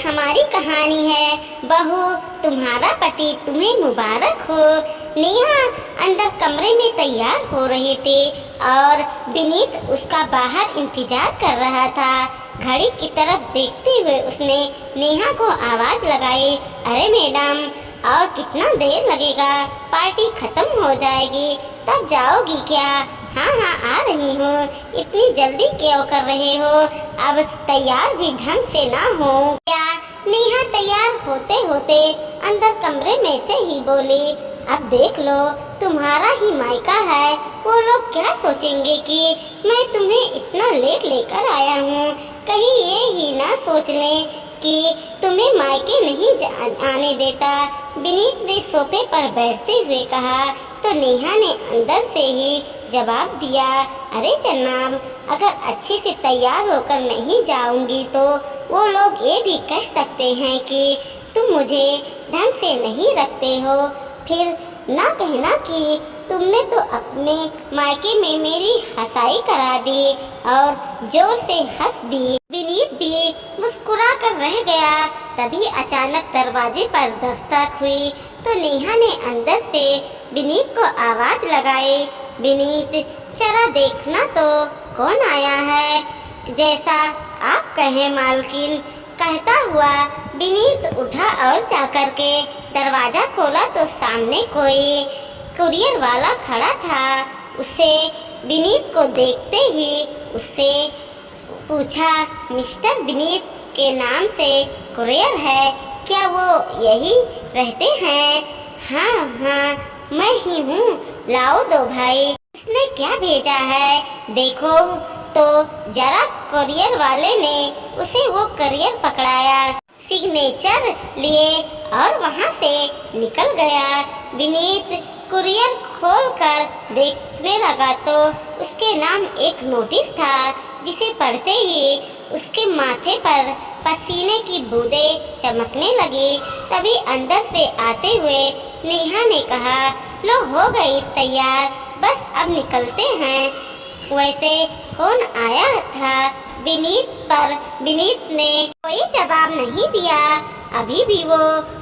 हमारी कहानी है। बहू, तुम्हारा पति तुम्हें मुबारक हो। नेहा अंदर कमरे में तैयार हो रहे थे और विनीत उसका बाहर इंतजार कर रहा था। घड़ी की तरफ देखते हुए उसने नेहा को आवाज लगाई, अरे मैडम, और कितना देर लगेगा? पार्टी खत्म हो जाएगी, तब जाओगी क्या? हाँ हाँ, आ रही हूँ। इतनी जल्दी क्यों कर रहे हो? अब तैयार भी ढंग से ना हो क्या? नेहा तैयार होते होते अंदर कमरे में से ही बोली, अब देख लो, तुम्हारा ही मायका है। वो लोग क्या सोचेंगे कि मैं तुम्हें इतना लेट लेकर आया हूँ? कहीं ये ही ना सोच लें कि तुम्हें मायके नहीं आने देता। विनीत ने सोफे पर बैठते हुए कहा तो नेहा ने अंदर से ही जवाब दिया, अरे जनाब, अगर अच्छे से तैयार होकर नहीं जाऊंगी तो वो लोग ये भी कह सकते हैं कि तुम मुझे ढंग से नहीं रखते हो। फिर ना कहना कि तुमने तो अपने मायके में मेरी हंसाई करा दी और जोर से हंस दी। विनीत भी मुस्कुरा कर रह गया। तभी अचानक दरवाजे पर दस्तक हुई तो नेहा ने अंदर से विनीत को आवाज लगाई, विनीत, जरा देखना तो कौन आया है। जैसा आप कहें मालकिन। कहता हुआ विनीत उठा और जाकर के दरवाजा खोला तो सामने कोई कुरियर वाला खड़ा था। उसे विनीत को देखते ही उससे पूछा, मिस्टर विनीत के नाम से कुरियर है क्या? वो यही रहते हैं? हाँ हाँ, मैं ही हूँ, लाओ दो भाई। उसने क्या भेजा है देखो तो। जरा कुरियर वाले ने उसे वो कुरियर पकड़ाया, सिग्नेचर लिए और वहाँ से निकल गया। विनीत कुरियर खोलकर देखने लगा तो उसके नाम एक नोटिस था, जिसे पढ़ते ही उसके माथे पर पसीने की बूंदें चमकने लगी। तभी अंदर से आते हुए नेहा ने कहा, लो हो गई तैयार, बस अब निकलते हैं। वैसे कौन आया था विनीत पर? विनीत ने कोई जवाब नहीं दिया। अभी भी वो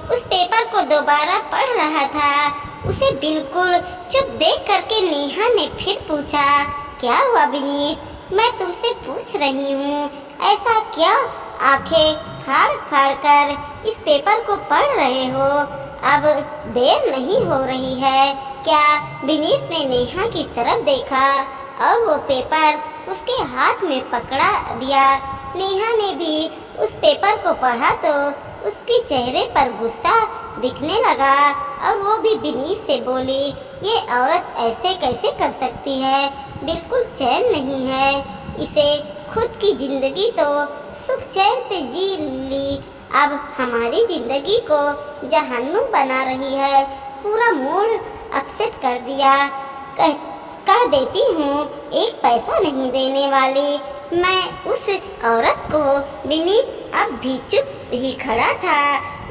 उस पेपर को दोबारा पढ़ रहा था। उसे बिल्कुल चुप देख करके नेहा ने फिर पूछा, क्या हुआ विनीत? मैं तुमसे पूछ रही हूँ, ऐसा क्या आंखें फाड़ फाड़ कर इस पेपर को पढ़ रहे हो? अब देर नहीं हो रही है क्या? विनीत ने नेहा की तरफ देखा और वो पेपर उसके हाथ में पकड़ा दिया। नेहा ने भी उस पेपर को पढ़ा तो उसके चेहरे पर गुस्सा दिखने लगा और वो भी विनीत से बोली, ये औरत ऐसे कैसे कर सकती है? बिल्कुल चैन नहीं है इसे। खुद की जिंदगी तो सुख चैन से जी ली, अब हमारी जिंदगी को जहन्नुम बना रही है। पूरा मूड अपसेट कर दिया। कह देती हूँ, एक पैसा नहीं देने वाली मैं उस औरत को। विनीत अब भी चुप ही खड़ा था।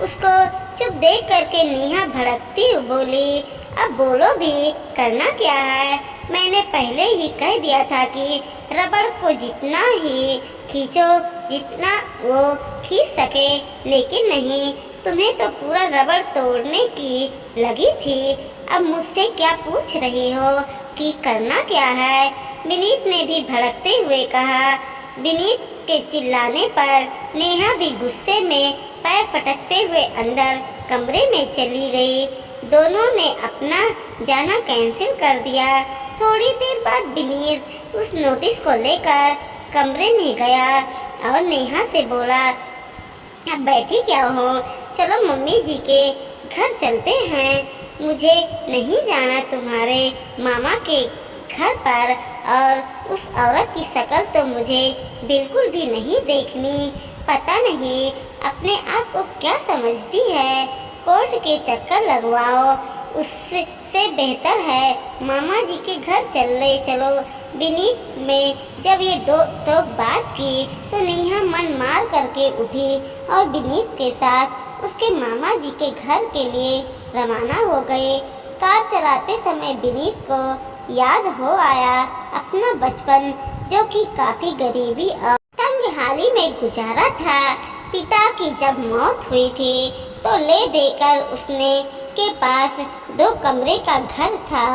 उसको चुप देख करके नेहा भड़कती बोली, अब बोलो भी, करना क्या है? मैंने पहले ही कह दिया था कि रबड़ को जितना ही खींचो जितना वो खींच सके, लेकिन नहीं, तुम्हें तो पूरा रबड़ तोड़ने की लगी थी। अब मुझसे क्या पूछ रही हो कि करना क्या है? विनीत ने भी भड़कते हुए कहा। विनीत के चिल्लाने पर नेहा भी गुस्से में पैर पटकते हुए अंदर कमरे में चली गई। दोनों ने अपना जाना कैंसिल कर दिया। थोड़ी देर बाद विनीत उस नोटिस को लेकर कमरे में गया और नेहा से बोला, अब बैठी क्या हो? चलो मम्मी जी के घर चलते हैं। मुझे नहीं जाना तुम्हारे मामा के घर पर, और उस औरत की शक्ल तो मुझे बिल्कुल भी नहीं देखनी। पता नहीं अपने आप को क्या समझती है। कोर्ट के चक्कर लगवाओ, उससे बेहतर है मामा जी के घर चलो। विनीत में जब ये टोक बात की तो नेहा मन मार करके उठी और विनीत के साथ उसके मामा जी के घर के लिए रवाना हो गए। कार चलाते समय विनीत को याद हो आया अपना बचपन, जो कि काफी गरीबी और तंगहाली में गुजारा था। पिता की जब मौत हुई थी तो ले देकर उसने के पास 2 कमरे का घर था।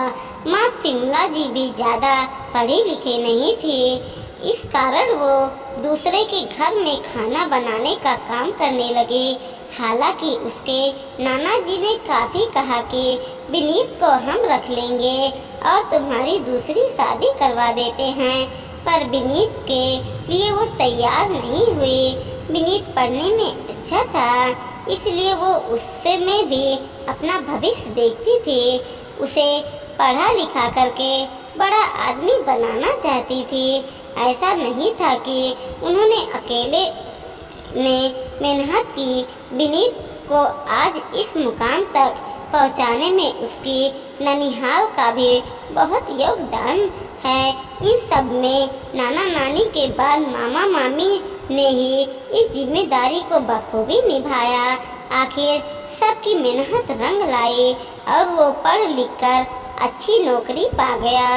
माँ शिमला जी भी ज़्यादा पढ़े लिखे नहीं थे, इस कारण वो दूसरे के घर में खाना बनाने का काम करने लगे। हालांकि उसके नाना जी ने काफ़ी कहा कि विनीत को हम रख लेंगे और तुम्हारी दूसरी शादी करवा देते हैं, पर विनीत के लिए वो तैयार नहीं हुए। विनीत पढ़ने में अच्छा था, इसलिए वो उससे में भी अपना भविष्य देखती थी। उसे पढ़ा लिखा करके बड़ा आदमी बनाना चाहती थी। ऐसा नहीं था कि उन्होंने अकेले ने मेहनत की। विनीत को आज इस मुकाम तक पहुंचाने में उसकी ननिहाल का भी बहुत योगदान है। इन सब में नाना नानी के बाद मामा मामी ने ही इस जिम्मेदारी को बखूबी निभाया। आखिर सबकी मेहनत रंग लाई और वो पढ़ लिख कर अच्छी नौकरी पा गया।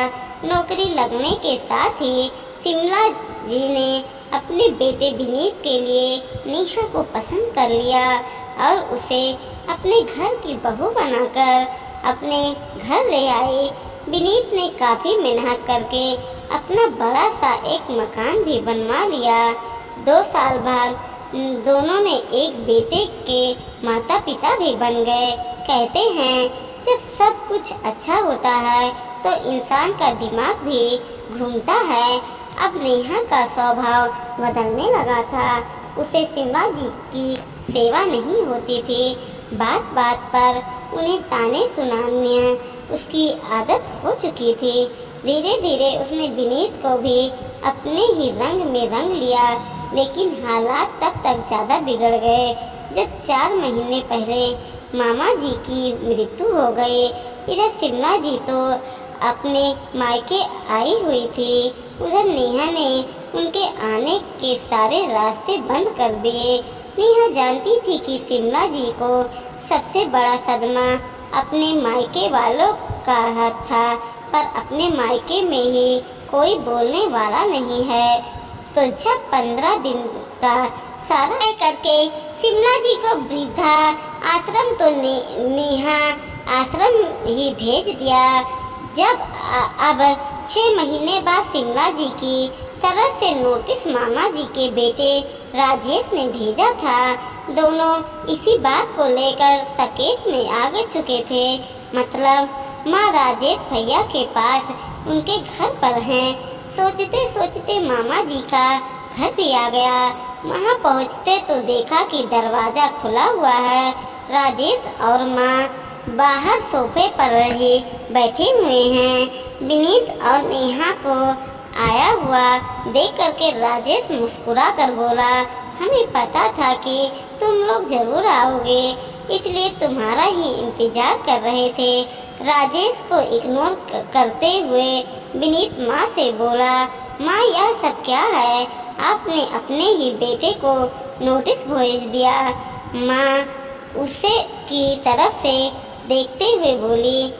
नौकरी लगने के साथ ही शिमला जी ने अपने बेटे विनीत के लिए नेहा को पसंद कर लिया और उसे अपने घर की बहू बनाकर अपने घर ले आए। विनीत ने काफ़ी मेहनत करके अपना बड़ा सा एक मकान भी बनवा लिया। 2 साल बाद दोनों ने एक बेटे के माता पिता भी बन गए। कहते हैं जब सब कुछ अच्छा होता है तो इंसान का दिमाग भी घूमता है। अब नेहा का स्वभाव बदलने लगा था। उसे शिमला जी की सेवा नहीं होती थी। बात बात पर उन्हें ताने सुनाने उसकी आदत हो चुकी थी। धीरे धीरे उसने विनीत को भी अपने ही रंग में रंग लिया, लेकिन हालात तब तक ज़्यादा बिगड़ गए जब 4 महीने पहले मामा जी की मृत्यु हो गई। इधर शिमला जी तो अपने मायके आई हुई थी, उधर नेहा ने उनके आने के सारे रास्ते बंद कर दिए। नेहा जानती थी कि शिमला जी को सबसे बड़ा सदमा अपने मायके वालों का था, पर अपने मायके में ही कोई बोलने वाला नहीं है। तो जब 15 दिन का सारा तय करके शिमला जी को वृद्धा आश्रम तो नेहा आश्रम ही भेज दिया। जब अब 6 महीने बाद शिमला जी की तरफ से नोटिस मामा जी के बेटे राजेश ने भेजा था। दोनों इसी बात को लेकर सकेत में आ चुके थे। मतलब माँ राजेश भैया के पास उनके घर पर हैं। सोचते सोचते मामा जी का घर भी आ गया। वहाँ पहुँचते तो देखा कि दरवाज़ा खुला हुआ है। राजेश और माँ बाहर सोफे पर ही बैठे हुए हैं। विनीत और नेहा को आया हुआ देख करके राजेश मुस्कुरा कर बोला, हमें पता था कि तुम लोग जरूर आओगे, इसलिए तुम्हारा ही इंतजार कर रहे थे। राजेश को इग्नोर करते हुए विनीत माँ से बोला, माँ यह सब क्या है? आपने अपने ही बेटे को नोटिस भेज दिया। माँ उसे की तरफ से देखते हुए बोली,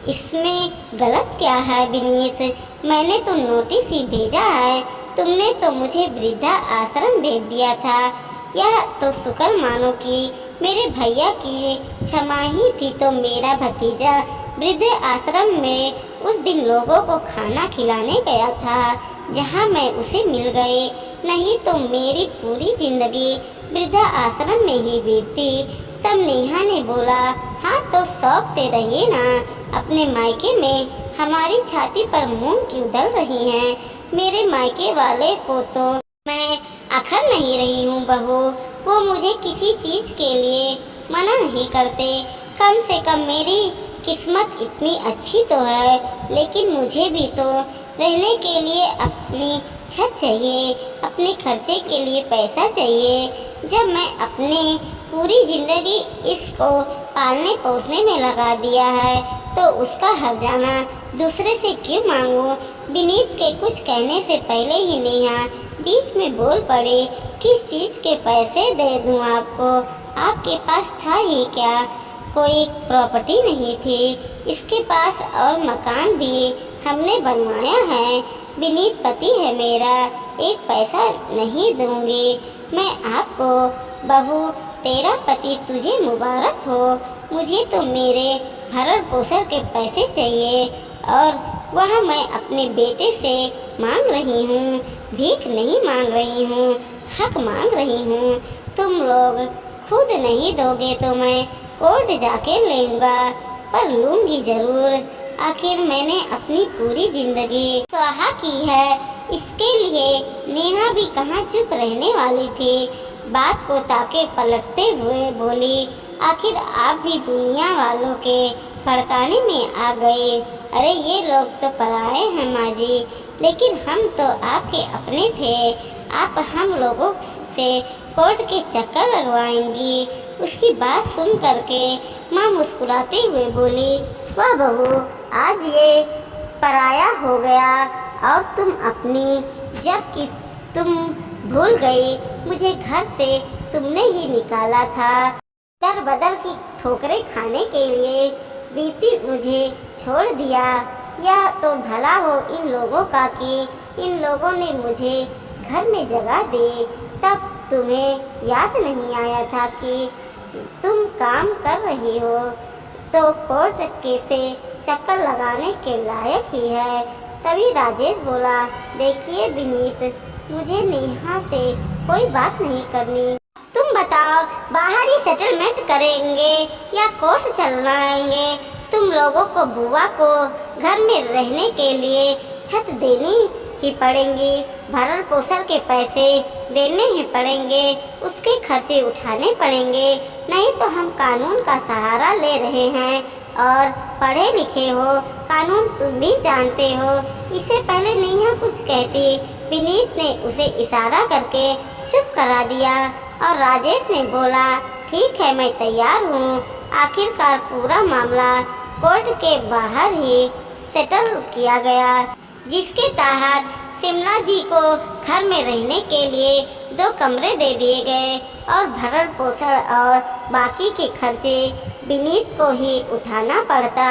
इसमें गलत क्या है विनीत? मैंने तो नोटिस ही भेजा है, तुमने तो मुझे वृद्धा आश्रम भेज दिया था। यह तो शुक्र मानो कि मेरे भैया की क्षमा ही थी तो मेरा भतीजा वृद्ध आश्रम में उस दिन लोगों को खाना खिलाने गया था, जहां मैं उसे मिल गई। नहीं तो मेरी पूरी जिंदगी वृद्धा आश्रम में ही बीती। तब नेहा ने बोला, हाँ तो शौक से रहिए ना, अपने मायके में हमारी छाती पर मूंग क्यों दल रही हैं? मेरे मायके वाले को तो मैं अखर नहीं रही हूँ बहू, वो मुझे किसी चीज़ के लिए मना नहीं करते। कम से कम मेरी किस्मत इतनी अच्छी तो है, लेकिन मुझे भी तो रहने के लिए अपनी छत चाहिए, अपने खर्चे के लिए पैसा चाहिए। जब मैं अपने पूरी ज़िंदगी इसको पालने पोसने में लगा दिया है तो उसका हर्जाना दूसरे से क्यों मांगूं? विनीत के कुछ कहने से पहले ही नेहा बीच में बोल पड़ी, किस चीज़ के पैसे दे दूं आपको? आपके पास था ही क्या? कोई प्रॉपर्टी नहीं थी, इसके पास और मकान भी हमने बनवाया है। विनीत पति है मेरा, एक पैसा नहीं दूंगी। मैं आपको बहू, तेरा पति तुझे मुबारक हो। मुझे तो मेरे भरण पोषण के पैसे चाहिए और वह मैं अपने बेटे से मांग रही हूँ। भीख नहीं मांग रही हूँ, हक मांग रही हूँ। तुम लोग खुद नहीं दोगे तो मैं कोर्ट जाके लूँगा, पर लूँगी ज़रूर। आखिर मैंने अपनी पूरी जिंदगी स्वाहा की है। इसके लिए नेहा भी कहाँ चुप रहने वाली थी। बात को ताके पलटते हुए बोली, आखिर आप भी दुनिया वालों के भड़काने में आ गए। अरे ये लोग तो पराए हैं माँ जी, लेकिन हम तो आपके अपने थे। आप हम लोगों से कोर्ट के चक्कर लगवाएंगी। उसकी बात सुन करके माँ मुस्कुराते हुए बोली, वाह बहू, आज ये पराया हो गया और तुम अपनी, जबकि तुम भूल गई मुझे घर से तुमने ही निकाला था। दर बदर की ठोकरें खाने के लिए बीती मुझे छोड़ दिया। यह तो भला हो इन लोगों का कि इन लोगों ने मुझे घर में जगह दी। तब तुम्हें याद नहीं आया था कि तुम काम कर रही हो तो कोर्ट के से चक्कर लगाने के लायक ही है। तभी राजेश बोला, देखिए विनीत, मुझे नेहा से कोई बात नहीं करनी। तुम बताओ, बाहर ही सेटलमेंट करेंगे या कोर्ट चलाएंगे? तुम लोगों को बुआ को घर में रहने के लिए छत देनी ही पड़ेंगी, भरण पोषण के पैसे देने ही पड़ेंगे, उसके खर्चे उठाने पड़ेंगे। नहीं तो हम कानून का सहारा ले रहे हैं। और पढ़े लिखे हो, कानून तुम भी जानते हो। इससे पहले नेहा कुछ कहती, विनीत ने उसे इशारा करके चुप करा दिया और राजेश ने बोला, ठीक है, मैं तैयार हूँ। आखिरकार पूरा मामला कोर्ट के बाहर ही सेटल किया गया, जिसके तहत शिमला जी को घर में रहने के लिए 2 कमरे दे दिए गए और भरण पोषण और बाकी के खर्चे विनीत को ही उठाना पड़ता।